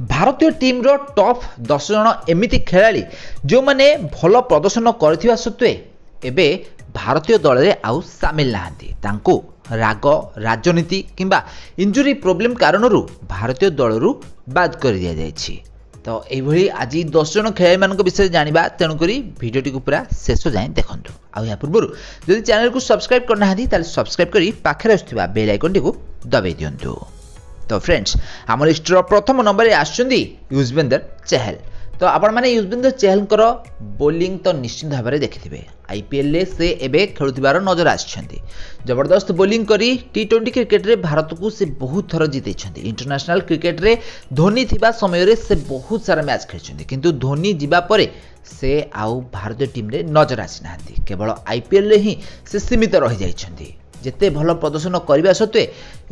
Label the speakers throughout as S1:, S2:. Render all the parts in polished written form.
S1: भारतीय टीम रो टॉप 10 जन एमिति खेलाड़ी जो माने भल प्रदर्शन करथिबा सत्वे एबे भारतीय दल रे आउ सामिल नाहंती। तांको राग राजनीति किंबा इंजुरी प्रॉब्लम कारणरू भारतीय दल रु बाद कर दिया जायछि। तो एभली आज 10 जन खेलाड़ी मान विषय जानिबा, तेणुकरी भिडियोटी को पूरा शेष जाए देखंतु। आ या पूर्व जदि चैनल को सब्सक्राइब करना हाथी ताले सब्सक्राइब करी पाखरे आसुवा बेल आइकन टी को दबाई दियंतु। तो फ्रेंड्स आम लिस्टर प्रथम नंबर आसुचंदी युजवेंद्र चहल। तो आपण माने युजवेंद्र चहल बोलिंग तो निश्चित भाव में देखिथिबे। आईपीएल से एबे खेलुथिबार नजर आछंती। जबरदस्त बोलिंग करी टी20 क्रिकेट रे भारत को से बहुत थर जीतेछंती। इंटरनेशनल क्रिकेट रे धोनी थिबा समय रे से बहुत सारा मैच खेलछंती, किंतु धोनी जिबा परे से आउ भारतीय टीम रे नजर आसी नाहंती। केवल आईपीएल रे ही से सीमित रहि जाइछंती। जेते भल प्रदर्शन करबा सत्वे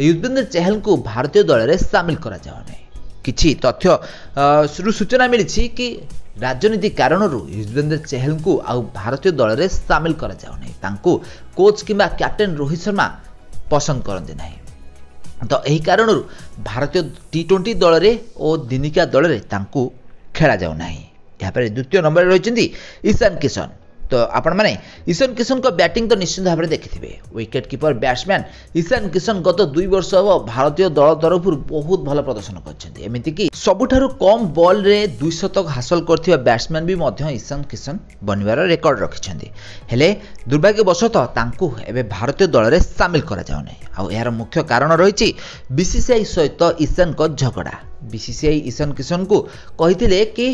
S1: युजवेंद्र चहल को भारतीय दल रे शामिल करा जाओ नै। किछि तथ्य सूचना मिली कि राजनीति कारणरू युजवेंद्र चहल को आउ भारतीय दल रे शामिल करा जाओ नै। तांको कोच किंबा कैप्टेन रोहित शर्मा पसंद करते नहीं। तो एही कारणरू भारतीय टी20 दल रे ओ दिनिका दल रे तांको खेला जाओ नहीं। यहाँ पर द्वितीय नंबर रही ईशान किशन। तो आपण माने ईशान किशन को बैटिंग तो निश्चित भाव में देखिथिबे। Wicket keeper batsman Ishan Kishan गत 2 वर्ष हम भारतीय दल तरफ बहुत भल प्रदर्शन करछन्ती। एमिति कि सबुठारु कम बॉल रे 200 हासिल करथिबा बैट्समैन भी मध्य ईशान किशन बनिवार रेकर्ड रखिछन्ती। हेले दुर्भाग्यवशतः तांको एबे भारतीय दल रे शामिल करा जाउ नै। आ यार मुख्य कारण रहिछि बीसीसीआई सहित ईशान को झगड़ा। बीसीसीआई ईशान किशन को कहिथिले कि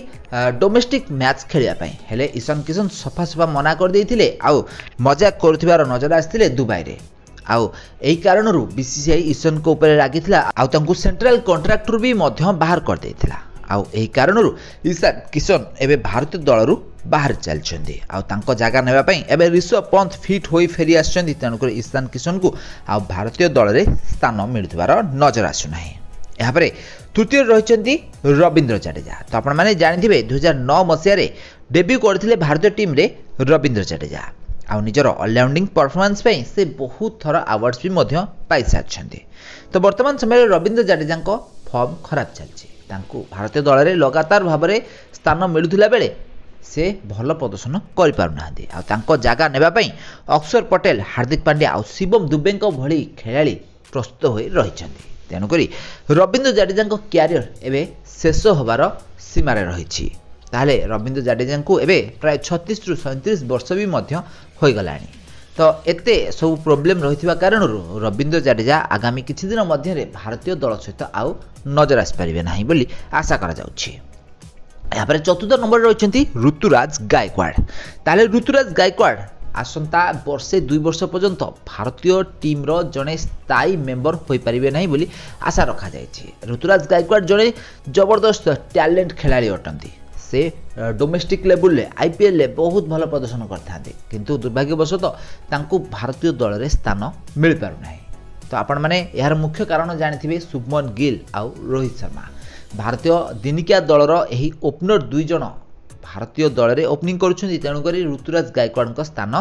S1: डोमेस्टिक मैच खेलिया पई, हेले ईशान किशन सफा सफा मना कर देइथिले। आउ मजाक करथिबार नजर आस्थिले दुबई रे। आउ एही कारणरू बीसीसीआई ईशान को ऊपर लागिथिला। आउ तांको सेंट्रल कॉन्ट्रैक्टर भी मध्य बाहर कर देइथिला। आउ एही कारणरू ईशान किशन एबे भारतीय दलरू बाहर चलछन्ती। आउ तांको जागा नेबा पई एबे ऋषभ पंत फिट होई फेरी आछन्ती। तेणुकर ईशान किशन को आउ भारतीय दल रे स्थान मिलुथिबार नजर आसु नाही। यहाँ पर तृतीय रही रविंद्र जडेजा। तो आपण मैंने जानी 2009 मसीह डेब्यू करते भारतीय टीम रे रविंद्र जडेजा। आउ निजर ऑलराउंडिंग परफॉर्मेंस पे से बहुत थर अवार्ड्स भी पाई सारी। तो वर्तमान समय रविंद्र जडेजा फॉर्म खराब चलती। भारतीय दल में लगातार भाव में स्थान मिलुला बेले से भल प्रदर्शन कर जगह नेबापी अक्षर पटेल, हार्दिक पांड्या और शिवम दुबे भली खेलाड़ी प्रस्तुत हो रही। तेणुक रविंद्र जडेजा क्यारियर एवं शेष होबार सीमार रही। ताहले रविंद्र जडेजा को एबे प्राय 36 रु 37 वर्ष भी हो गलानी। तो एते सब प्रोब्लेम रही कारण रविंद्र जडेजा आगामी किछि दिन मध्य भारतीय दल सहित आउ नजर आसपारे ना बोली आशा करा जाउछि। यहाँ पर चतुर्थ नंबर रही ऋतुराज गायकवाड़। ताहले ऋतुराज गायकवाड़ आसंता वर्षे 2 वर्ष पर्यंत भारतीय टीम रो जड़े स्थायी मेंबर हो पारे ना बोली आशा रखा जायछि। ऋतुराज गायकवाड़ जड़े जबरदस्त टैलेंट खिलाड़ी अटंती। से डोमेस्टिक लेवल ले आईपीएल ले बहुत भल प्रदर्शन करथांती, किंतु दुर्भाग्यवशतः तांको भारतीय दल रे स्थान मिल पारु नाही। तो आपण माने यार मुख्य कारण जानिथिबे शुभमन गिल आउ रोहित शर्मा। भारतीय दिनिकिया दलर एही ओपनर 2 जण भारतीय दल में ओपनिंग करुछन्ती। तेणुक ऋतुराज गायकवाड़ स्थान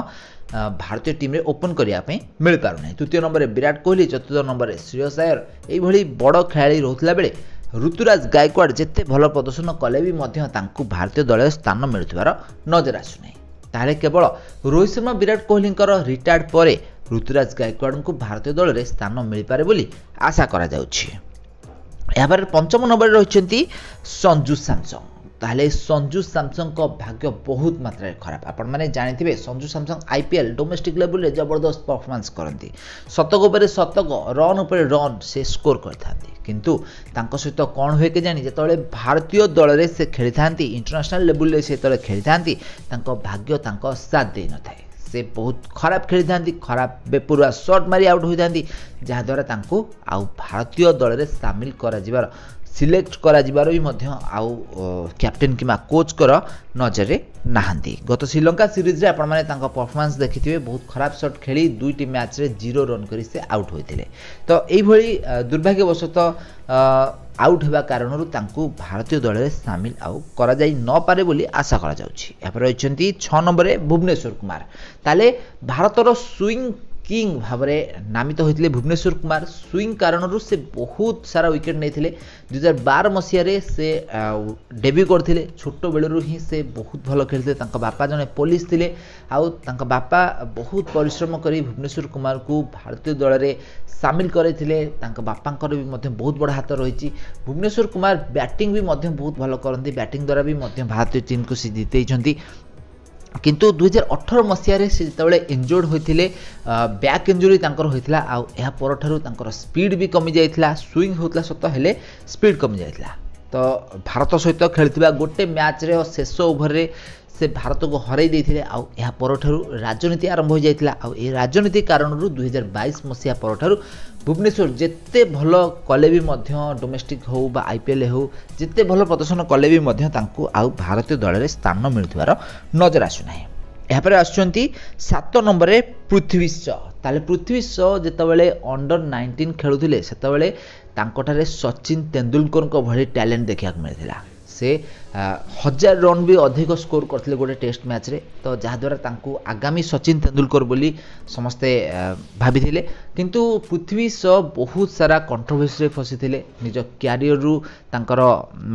S1: भारतीय टीम रे ओपन करने मिल पार ना। तृतीय नंबर विराट कोहली, चतुर्थ नंबर श्रेयस अय्यर यही बड़ खेलाड़ी रोला बेले ऋतुराज गायकवाड़ जिते भल प्रदर्शन कले भी भारतीय दल में स्थान मिलुथिबार नजर आसुना। ताहले केवल रोहित शर्मा, विराट कोहली रिटायर्ड पर ऋतुराज गायकवाड़ को भारतीय दल में स्थान मिल पारे बोली आशा करा जाउछि। यहाँ पर पंचम नंबर रही संजू सैमसंग। ताहले संजू सैमसंग को भाग्य बहुत मात्रा खराब। आपण माने जानिथिबे Sanju Samson IPL domestic level रे जबरदस्त परफॉर्मेंस करती। शतक उपर शतक, रन उपर रन से स्कोर करथांती, किंतु तांको सहित कौन हुए के जानी जेतले भारतीय दल रे से खेली थांती, इंटरनेशनल लेवल रे से तले खेली थांती, तांको भाग्य तांको साथ दे न थाए। से बहुत खराब खेली थांती, खराब बेपुरा शॉट मारी आउट होई थांती, जहा द्वारा तांको आउ भारतीय दल रे शामिल करा जिबार सिलेक्ट करा जिबार भी मध्य आउ कैप्टेन किमा कोच कर नजर नाहांती। गत श्रीलंका सीरीज रे आपण माने तांका परफॉर्मेंस देखिथिबे, बहुत खराब शॉट खेली 2टी मैच रे 0 रन करी से आउट होइथिले। तो एई भली दुर्भाग्यवशतः आउट होगा कारण तांको भारतीय दल में सामिल आउ करा जाई न पारे बोली आशा करा जाउछि। यहाँ पर रहिछन्ती 6 नंबर भुवनेश्वर कुमार। ताले भारतर स्विंग किंग भाव में नामित होते भुवनेश्वर कुमार स्विंग कारण से बहुत सारा विकेट नहीं 2012 मसीह से डेब्यू करते छोट बेलू ही से बहुत भल खेलते बापा जने पुलिस थे आउ बापा बहुत परिश्रम कर भुवनेश्वर कुमार को भारतीय दल में सामिल करते बापांकर भी बहुत बड़ा हाथ रही भुवनेश्वर कुमार बैटिंग भी बहुत भल करती बैटिंग द्वारा भी भारतीय टीम को सी जीते किंतु 2018 मसीह से जिते इंजोर्ड होते बैक इंजुरी होता आ पर स्पीड भी कमी जाता स्विंग होता सत हेले स्पीड कमी जाता तो भारत सहित खेलता गोटे मैच रे शेष ओभर रे से भारत को हरई देते राजनीति आरंभ हो जाता राजनीति कारण 2022 मसीहा पर भुवनेश्वर जिते भल कले भी डोमेस्टिक हो बा आईपीएल हो जिते भल प्रदर्शन कले भी आउ भारतीय दल में स्थान मिलुवार नजर आसुना यापर आसुँच 7 नंबर रे पृथ्वी शॉ ताले पृथ्वी शॉ जितेबाला अंडर 19 खेलुले से सचिन तेंदुलकर भली टैलेंट देखा मिलता से 1000 रन भी अधिक स्कोर करते गोटे टेस्ट मैच रे तो जहाद्वारा आगामी सचिन तेंदुलकर बोली समस्ते भाभी किंतु पृथ्वी शॉ बहुत सारा कंट्रोवर्सी फसी निज क्यारियर रु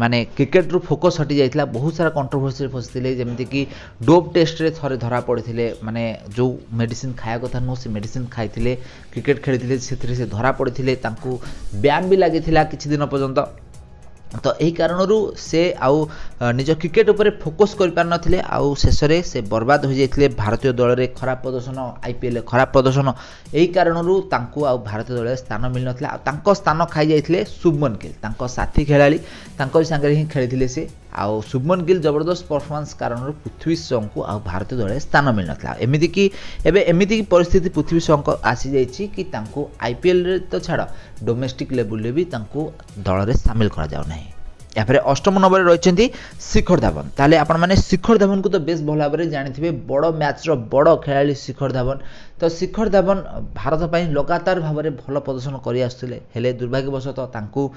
S1: माने क्रिकेट रु फोकस हटि जाइथिला बहुत सारा कंट्रोवर्सी फसी जमीती कि डोप टेस्ट रे थरे धरा पड़े माने जो मेडिसिन खाया कथा नो से मेडिसिन खाई क्रिकेट खेली से धरा पड़े बैन भी लगी किछि दिन पर्यंत तो यही कारण से आउ निज क्रिकेट उपर फोकस कर पार नथिले आउ शेष से बर्बाद हो जाइथिले भारतीय दल में खराब प्रदर्शन आईपीएल खराब प्रदर्शन यही कारण आउ भारतीय दल स्थान मिल नाला स्थान खाई जाइथिले शुभमन गिल साथी खेलाड़ी सांगे ही खेली से आउ शुभमन गिल जबरदस्त परफॉर्मेंस कारण पृथ्वी शॉ को आउ भारतीय दल में स्थान मिल नाला एमती परिस्थिति पृथ्वी शॉ को आसी जाइछि कि आईपीएल रे तो छाड़ डोमेस्टिक लेवल रे भी दल में सामिल करा जाउ नहीं यापर 8 नंबर रही शिखर धवन ताले आपण माने शिखर धवन को तो बेस भल भाव में जानी बड़ मैच बड़ खेलाड़ी शिखर धवन तो शिखर धवन भारत पर लगातार भाव में भल प्रदर्शन कर दुर्भाग्यवशतः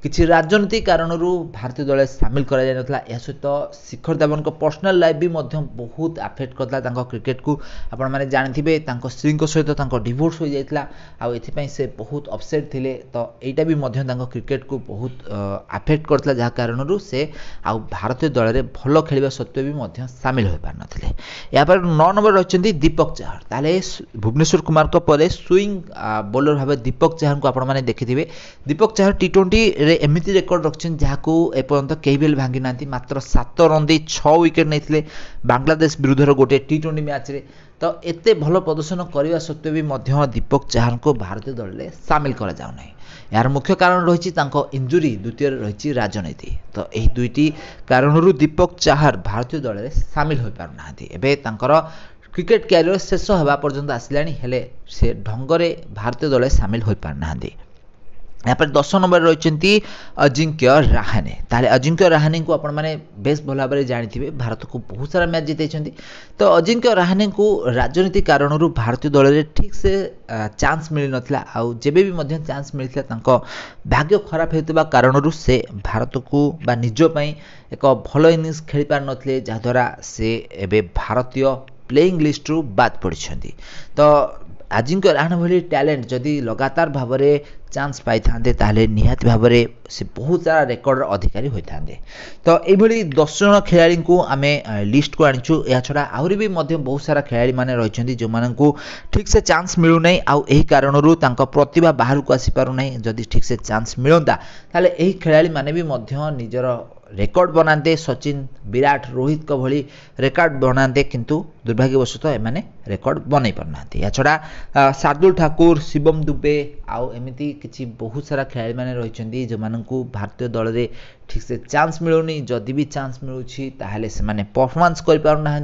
S1: किसी राजनीति कारण भारतीय दल सामिल कर सहित शिखर धवन को पर्सनल लाइफ भी बहुत आफेक्ट करता क्रिकेट को आपण मैंने जानी स्त्री सहित डिवोर्स हो जाता आउ से बहुत अपसेट थे तो यहाँ भी क्रिकेट को बहुत आफेक्ट करता जहाँ कारण से आउ भारतीय दल में भल खेल सत्वे भी सामिल हो पार नथिले यहाँ पर 9 नंबर रही दीपक चाहर ताले भुवनेश्वर कुमार को परे स्विंग बॉलर भाव दीपक चाहर को आपण देखिथे दीपक चाहर टी20 रे एमती रेकर्ड रखिछन जहाको एपर्यंत केही भी भांगी नांती मात्र 7 रन दे 6 विकेट नहीं बांग्लादेश विरुद्ध गोटे टी20 मैच रे तो एते भल प्रदर्शन करने सत्वे भी दीपक चाहर को भारतीय दल में सामिल करा जाउ नहीं यार मुख्य कारण रही इंजुरी द्वितीय रही राजनीति तो यही दुईटी कारण दीपक चाहर भारतीय दल में सामिल हो पारना क्रिकेट क्यारियर शेष होगा पर्यंत आसलानी हेले से ढंगरे भारतीय दल सामिल हो पारना यहाँ पर 10 नंबर रही अजिंक्य राहाने ताले अजिंक्य राहाने को आपण माने बेस भल भाव में जानी भारत को बहुत सारा मैच जीते तो अजिंक्य राहाने को राजनीति कारण भारतीय दल में ठीक से चांस मिल नाला आउ जेबे भी चांस मिलता भाग्य खराब होता कारण से भारत को बा निजपाई एक भल इनिंग्स खेली पार नथिले जहाद्वारा से एबे भारतीय प्लेइंग लिस्ट रु बाद पड़ती तो अजिंक्य राहाणे भली टैलेंट जदि लगातार भाव में चांस पाई ताले निहाती भाव में से बहुत सारा रेकर्ड अधिकारी होता तो ये 10 जन खेलाड़ी को आम लिस्ट को आनीचु या छड़ा आहरी भी बहुत सारा खेलाड़ी माने रही जो मानू ठीक से चांस मिलूना आउ यही कारण प्रतिभा बाहर को आसी पारु नहीं जदि ठीक से चांस मिलता ताले यही खेलाड़ी माने भी निजर रेकर्ड बनाते सचिन विराट रोहित को भली रेकर्ड बनाते किंतु दुर्भाग्यवशतः एमाने रेकर्ड बन पारना या छड़ा शार्दुल ठाकुर शिवम दुबे आउ एमती किसी बहुत सारा खेलाड़ी माने रही जो मानू भारतीय दल में ठीक से चांस मिलूनी जदि भी चांस मिलूची ताहले से माने परफॉर्मेंस कर पारना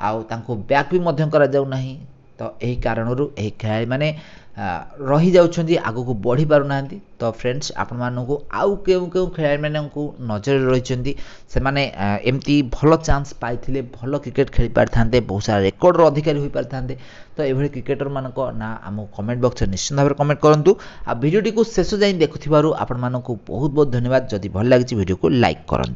S1: आउ तांको बैक भी करा जाउ नहीं तो यही कारण यही खेलाड़ी माने रही जाउछंदी आगो को बढ़ी पारुना तो फ्रेंड्स आपण मानू आउ केउ केउ खेलाड़ी मानू नजर रही से माने एमती भल चांस पाइथिले भल क्रिकेट खेली पारथांते बहुत सारा रेकर्ड अधिकारी हो पारथांते तो ये क्रिकेटर मानक ना आम कमेंट बॉक्स निश्चित भाव में कमेंट करूँ आ वीडियो को शेष जाए देखुथिबारु आपण मानू बहुत बहुत धन्यवाद जदि भल लगी वीडियो को लाइक करंतु।